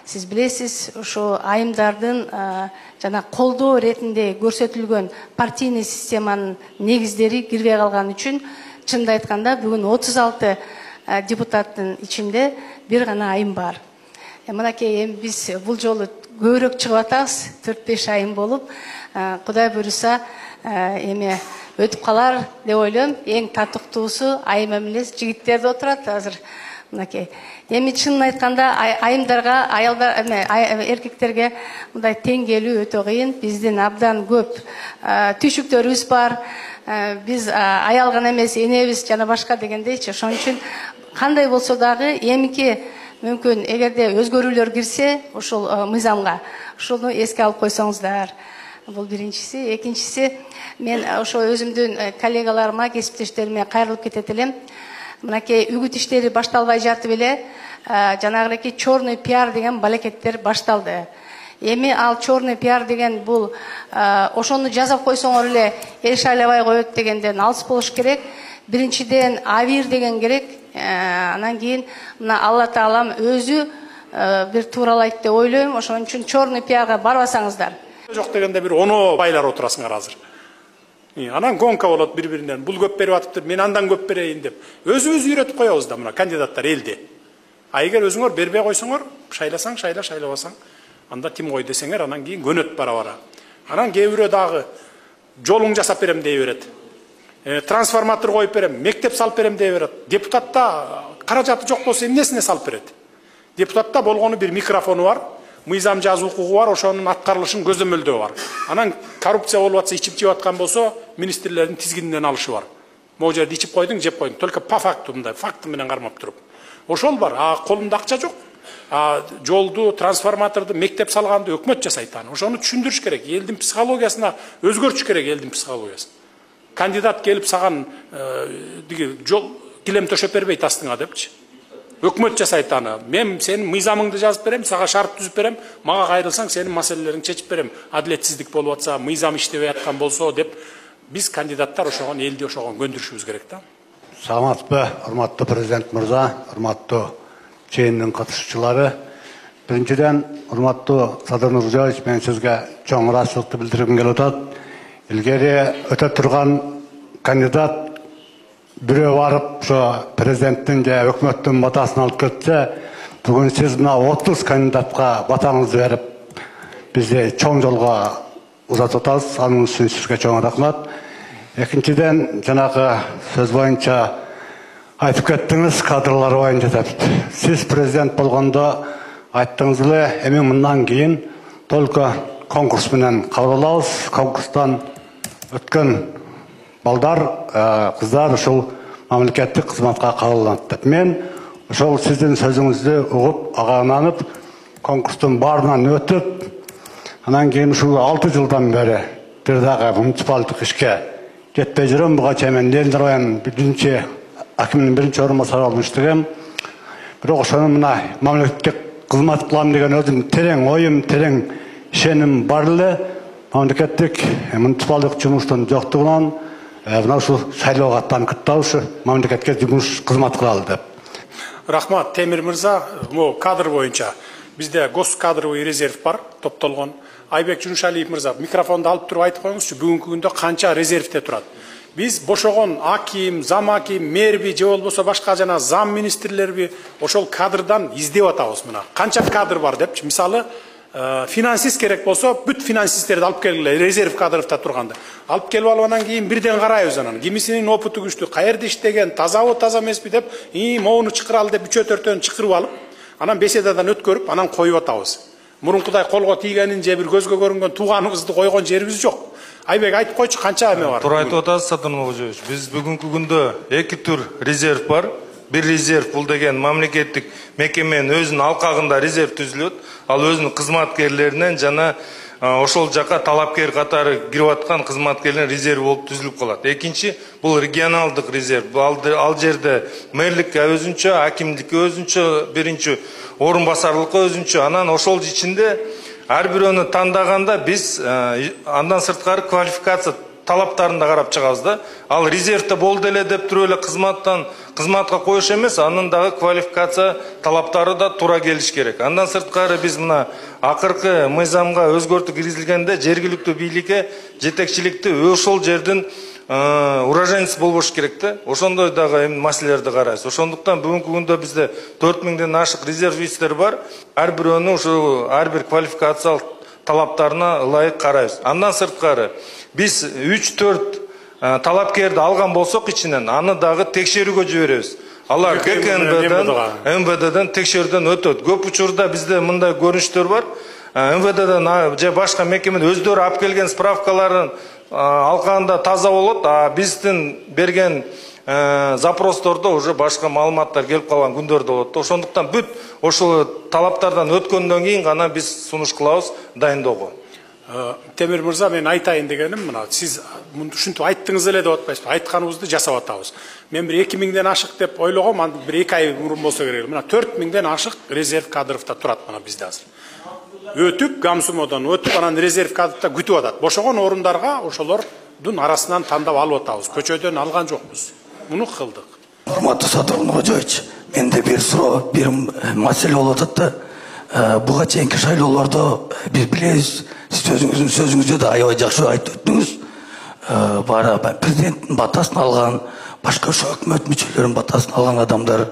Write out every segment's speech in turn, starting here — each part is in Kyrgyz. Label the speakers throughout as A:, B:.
A: Сиз билесиз, ошо айымдардын жана колдоо иретинде көрсөтүлгөн партийный системанын негиздери кирбей калган үчүн чынды айтканда бүгүн 36 депутаттын ичинде бир гана айым бар. Мынакей эми биз бул жолу көбүрөөк чыгып атабыз, 4-5 айым болуп, Кудай буйруса эми өтүп калар деп ойлойм. Эң татыктуусу айым эмес жигиттер да отурат азыр. Мынакей. Эми чынын айтканда айымдарга, аялдар, эркектерге мындай тең келүү өтө кыйын. Биздин абдан көп түйшүктөрүбүз бар. Биз аял гана эмес, энебиз жана башка дегендейчи. Ошон үчүн кандай болсо дагы эмики мүмкүн эгерде өзгөрүүлөр кирсе, ошол мыйзамга, ошону эске алып койсоңуздар. Бул биринчиси. Экинчиси, мен ошо өзүмдүн коллегаларыма, кесиптештериме кайрылып кетет элем. Мынакей үгүт иштери башталбай жатып эле, жанагыки черный пиар деген балекеттер башталды. Эми ал черный пиар деген бул ошону жазап койсоңор эле эл шайлабай коет дегенден алыс болуш керек. Биринчиден авир деген керек. Анан кийин мына Алла Таалам өзү бир тууралайт деп ойлойм. Ошон үчүн черный пиарга барбасаңыздар.
B: Жок дегенде бир ono байлар отурасыңар азыр. Анан гонка болот бири-биринен. Бул көп берип атыптыр, мен андан көп берейин деп. Өзүбүз үйрөтүп коебуз да мына кандидаттар элде. Эгер өзүңөр бербей койсоңор, шайласаң шайла, шайлабасаң, анда тим кой десеңер, анан кийин көнөт бара-бара. Анан кээ бирөө дагы жолуң жасап берем дей берет. Трансформатор коюп берем, мектеп салып берем дей берет. Депутатта каражаты жок болсо эмнесине салып берет? Депутатта болгону бир микрофону бар, мыйзам жазуу укугу бар, ошонун аткарылышын көзөмөлдөө бар. Анан коррупция болуп атса, ичип жеп аткан болсо, министрлердин тизгининен алышы бар. Могу жерде ичип койдуң, жеп койдуң, только по факту мындай, факты менен кармап туруп. Ошол бар, колунда акча жок. Жолду, трансформаторду, мектеп салганды өкмөт жасайт аны. Ошону түшүндүрүш керек. Элдин психологиясына өзгөртүш керек, элдин психологиясын. Кандидат келип саган жол килем төшөп бербейт астыңа депчи. Өкмөт жасайт аны. Мен сенин мыйзамыңды жазып берем, сага шарт түзүп берем, мага кайрылсаң сенин маселелериңди чечип берем. Адилетсиздик болуп атса, мыйзам иштебей аткан болсо деп биз кандидаттар ошогон элди ошогон көндүрүшүбүз керек да.
C: Саламатсызбы, урматтуу президент мырза, урматтуу чейиндин катышуучулары. Биринчиден, урматтуу Садыр Нурзиевич, мен сизге чоң ыраазычылыкты билдиргим келип атат. Илгери өтө турган кандидат бирөө барып, ошо президенттин же өкмөттүн батасын алып кетсе, бүгүн сиз мына 30 кандидатка батаңызды берип, бизди чоң жолго узатып атасыз. Анын үчүн сизге чоң рахмат. Экинчиден, жанагы сөз боюнча айтып кеттиңиз, кадрлар боюнча деп. Сиз президент болгондо айттыңыз эле, эми мындан кийин только конкурс менен кабыл алабыз. Конкурстан өткөн балдар, кыздар ушул мамлекеттик кызматка кабылданат деп. Мен ошол сиздин сөзүңүздү угуп, агананып, конкурстун баарынан өтүп, анан кийин ушул 6 жылдан бери бир дагы муниципалдык ишке жетпей жүрөм. Буга чейин мен Лендер районунун биринчи акимдин биринчи орун басары болуп иштегем. Бирок ошону мына мамлекеттик кызмат кылам деген өзүм терең оюм, терең ишеним бар эле. Мамлекеттик муниципалдык жумуштун жоктугунан мына ушул шайлоого аттанып кетти, ушу мамлекетке жумуш кызмат кылалы деп.
B: Рахмат, Темир мырза. Могу кадр боюнча бизде госкадровый резерв бар, топтолгон. Айбек Жунушалиев мырза, микрофонду алып туруп айтып коюңузчу, бүгүнкү күндө канча резервте турат? Биз бошогон аким, зам аким, мэрби же болбосо башка жана зам министрлерби ошол кадрдан издеп атабыз мына. Канча кадр бар депчи. Мисалы, финансист керек болсо, бүт финансисттерди алып келгиле, резерв кадровда турганды. Алып келип алып анан кийин бирден карайбыз анан. Кимисинин опыту күчтүү, каерде иштеген, тазабы, таза эмеспи деп, могуну чакыралы деп 3-4төн чакырып алып, анан беседадан өткөрүп, анан коюп атабыз. Мурункудай колго тийгенин же бир көзгө көрүнгөн тууганыбызды койгон жерибиз жок. Айбек айтып койчу, канча эме бар?
D: Туура айтып атасыз, Садыр Нурзиевич. Биз бүгүнкү күндө 2 тур резерв бар. Бир резерв бул деген мамлекеттик мекеменин өзүнүн алкагында резерв түзүлөт. Ал өзүнүн кызматкерлеринен жана ошол жака талапкер катары кирип аткан кызматкерлердин резерви болуп түзүлүп калат. Экинчи бул регионалдык резерв. Ал жерде мэрликке өзүнчө, акимдикке өзүнчө, биринчи орун басарлыкка өзүнчө, анан ошол ичинде ар бирөөнү тандаганда биз андан сырткары квалификация талаптарын да карап чыгабыз да. Ал резервде болду эле деп туруп эле кызматка коюш эмес, анын дагы квалификация талаптары да туура келиш керек. Андан сырткары биз мына акыркы мыйзамга өзгөртүү киргизилгенде жергиликтүү бийликке жетекчиликти ошол жердин уроженец болбош керек да. Ошондой дагы маселелерди карайбыз. Ошондуктан бүгүнкү күндө бизде 4000ден ашык резервисттер бар. Ар бирөөнү ушу ар бир квалификациялык талаптарына ылайык карайбыз. Андан сырткары биз 3-4 талапкерди алган болсок ичинен аны дагы текшерүүгө жиберебиз. Алар МВДден текшерүүдөн өтөт. Көп учурда бизде мындай көрүнүштөр бар. МВДден же башка мекемеден өздөрү алып келген справкаларын алганда таза болот, а биздин берген запростордо уже башка маалыматтар келип калган күндөр да болот. Ошондуктан бүт ошол талаптардан өткөндөн кийин гана биз сунуш кылабыз дайындоого.
B: Темир мырза, мен айтайын дегеним мына, сиз ушинтип айттыңыз эле деп атпайсызбы? Айтканыбызды жасап атабыз. Мен бир 2000ден ашык деп ойлогом, анда бир 2 ай мурун болсо керек. Мына 4000ден ашык резерв кадровда турат мына бизде азыр. Өтүп, Гамсумодон өтүп, анан резерв кадровда күтүп атат. Бошогон орундарга ошолордун арасынан тандап алып атабыз. Көчөдөн алган жокпуз. Муну кылдык.
E: Урматтуу Садыр Нуркожоевич, менде бир суроо, бир маселе болуп атат да. Буга чейинки шайлоолордо биз билебиз, сиз өзүңүздүн сөзүңүздө да аябай жакшы айтып өттүңүз. Бара президенттин батасын алган, башка ошо өкмөт мүчөлөрүнүн батасын алган адамдар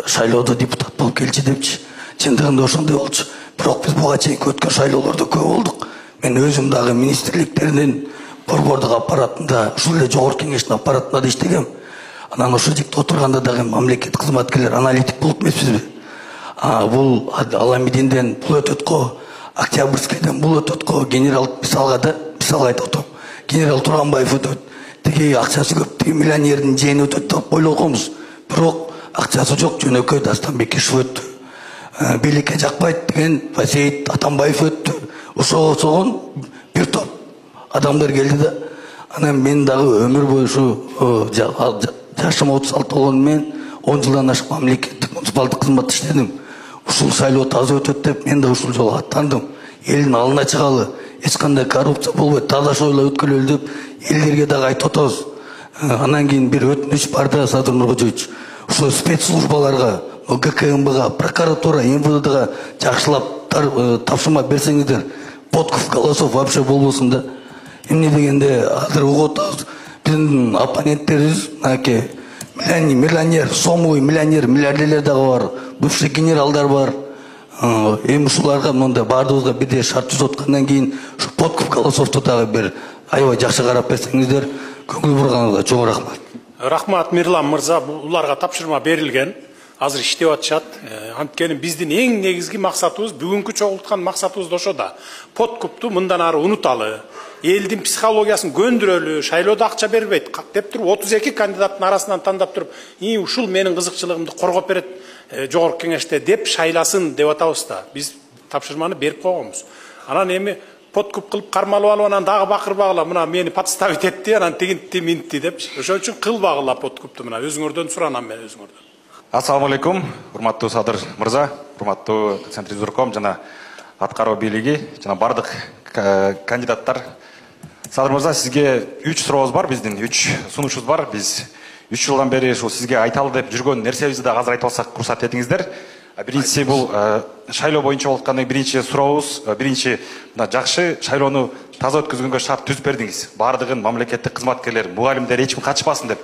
E: шайлоодо депутат болуп келчи депчи. Чындыгында ошондой болчу. Бирок биз буга чейинки өткөн шайлоолордо көп болдук. Мен өзүм дагы министрликтердин борбордук аппаратында, ушул эле жогорку кеңештин аппаратында да иштегем. Анан ошол жерде отурганда дагы мамлекеттик кызматкерлер аналитик болуп эмеспизби? Бул Аламидинден бул өтөт го, Октябрьскийден бул өтөт го, генерал мисалга айтып атам. Генерал Туранбаев өтөт. Тиги акчасы көп, тиги миллионердин жээни өтөт деп ойлогонбуз. Бирок акчасы жок, жөнөкөй Дастан Бекишев өттү. Бийликке жакпайт деген Васейит Атамбаев өттү. Ошогон бир топ адамдар келди да. Анан мен дагы өмүр бою ушу жашым 36 болгону менен 10 жылдан ашык мамлекеттик муниципалдык кызматта иштедим. Ушул шайлоо таза өтөт деп мен да ушул жолу аттандым. Элдин алдына чыгалы, эч кандай коррупция болбойт, таза шойлоо өткөрөлү деп элдерге дагы айтып атабыз. Анан кийин бир өтүнүч бар да, Садыр Нуркожоевич. Ушул спецслужбаларга, ГКМБга, прокуратура, МВДга жакшылап тапшырма берсеңиздер, подкуп голосов вообще болбосун да. Эмне дегенде азыр угуп атабыз. Биздин оппоненттерибиз мынакей миллионер, сомовый миллионер, миллиардерлер дагы бар, бывший генералдар бар. Эми ушуларга мындай баардыгыбызга бирдей шарт түзөткөндөн кийин ушу подкуп голосовду дагы бир аябай жакшы карап берсеңиздер, көңүл бурганыңызга чоң рахмат.
B: Рахмат Мирлан мырза, буларга тапшырма берилген. Азыр иштеп атышат. Анткени биздин эң негизги максатыбыз, бүгүнкү чогулткан максатыбыз ошо да. Подкупту мындан ары унуталы, элдин психологиясын көндүрөлү, шайлоодо акча бербейт деп туруп 32 кандидаттын арасынан тандап туруп, ушул менин кызыкчылыгымды коргоп берет жогорку кеңеште деп шайласын деп атабыз да. Биз тапшырманы берип койгонбуз. Анан эми подкуп кылып кармалып алып, анан дагы бакырбагыла, мына мени подставить этти, анан тигинти минти деп. Ошон үчүн кылбагыла подкупту, мына өзүңөрдөн суранам мен өзүңөрдөн.
F: Ассаламу алейкум, урматтуу Садыр мырза, урматтуу Центризурком жана аткаруу бийлиги, жана бардык кандидаттар. Садыр мырза, сизге 3 сурообуз бар, биздин 3 сунушубуз бар. Биз 3 жылдан бери ушул сизге айталы деп жүргөн нерсебизди да азыр айтып алсак уруксат этиңиздер. Биринчиси бул шайлоо боюнча болуп аткан биринчи сурообуз, биринчи мына жакшы шайлоону таза өткөзгөнгө шарт түзүп бердиңиз. Бардыгын мамлекеттик кызматкерлер, мугалимдер эч ким катышпасын деп.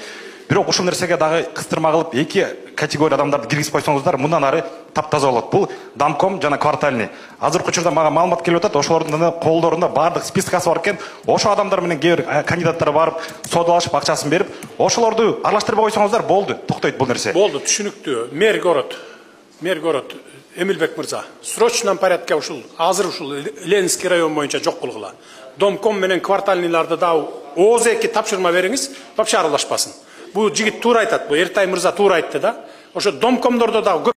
F: Бирок ушул нерсеге дагы кыстырма кылып 2 категория адамдарды киргизип койсоңуздар, мындан ары таптаза болот. Бул Дамком жана квартальный. Азыркы учурда мага маалымат келип атат, ошолордун колдорунда бардык спискасы бар экен. Ошо адамдар менен кээ бир кандидаттар барып, соодалашып, акчасын берип, ошолорду аралаштырбай койсоңуздар болду. Токтойт бул нерсе.
B: Болду, түшүнүктүү. Мэр город Эмилбек мырза, срочном порядке ушул азыр ушул Ленинский район боюнча жок кылгыла. Домком менен квартальныйларды да ооз-2 тапшырма бериңиз, вообще аралашпасын. Бу жигит туура айтат, бу Эртай мырза туура айтты да. Ошо домкомдордо да